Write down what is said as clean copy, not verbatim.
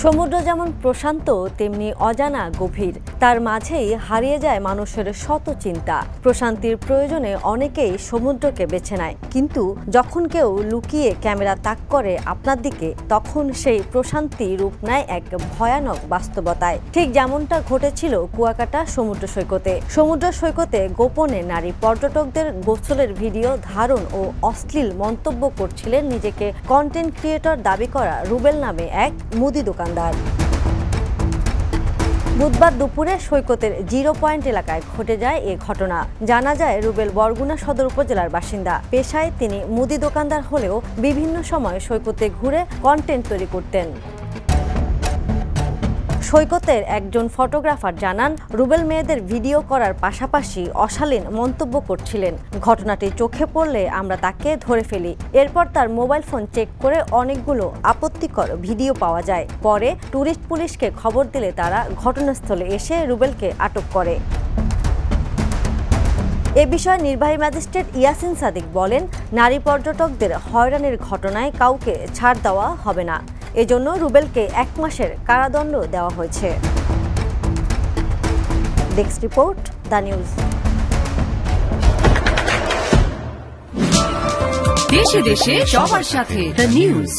সমুদ্র যেমন প্রশান্ত তেমনি অজানা গভীর, তার মাঝেই হারিয়ে যায় মানুষের শত চিন্তা। প্রশান্তির প্রয়োজনে অনেকেই সমুদ্রকে বেছে নেয়, কিন্তু যখন কেউ লুকিয়ে ক্যামেরা তাক করে আপনার দিকে, তখন সেই প্রশান্তি রূপ নেয় এক ভয়ানক বাস্তবতায়। ঠিক যেমনটা ঘটেছিল কুয়াকাটা সমুদ্র সৈকতে। সমুদ্র সৈকতে গোপনে নারী পর্যটকদের গোসলের ভিডিও ধারণ ও অশ্লীল মন্তব্য করছিলেন নিজেকে কন্টেন্ট ক্রিয়েটর দাবি করা রুবেল নামে এক মুদি দোকানদার। বুধবার দুপুরে সৈকতের 0 পয়েন্ট এলাকায় ঘটে যায় এ ঘটনা। জানা যায় রুবেল বরগুনা সদর উপজেলার বাসিন্দা। পেশায় তিনি মুদি দোকানদার হলেও বিভিন্ন সময় সৈকতে ঘুরে কন্টেন্ট তৈরি করতেন। সৈকতের একজন ফটোগ্রাফার জানান, রুবেল মেয়েদের ভিডিও করার পাশাপাশি অশালীন মন্তব্য করছিলেন। ঘটনাটি চোখে পড়লে আমরা তাকে ধরে ফেলি। এরপর তার মোবাইল ফোন চেক করে অনেকগুলো আপত্তিকর ভিডিও পাওয়া যায়। পরে ট্যুরিস্ট পুলিশকে খবর দিলে তারা ঘটনাস্থলে এসে রুবেলকে আটক করে। এ বিষয়ে নির্বাহী ম্যাজিস্ট্রেট ইয়াসিন সাদিক বলেন, নারী পর্যটকদের হয়রানির ঘটনায় কাউকে ছাড় দেওয়া হবে না। এজন্য রুবেলকে 1 মাসের কারাদণ্ড দেওয়া হয়েছে। Desk report, the news. দেশে দেশে সবার সাথে, দ্য নিউজ।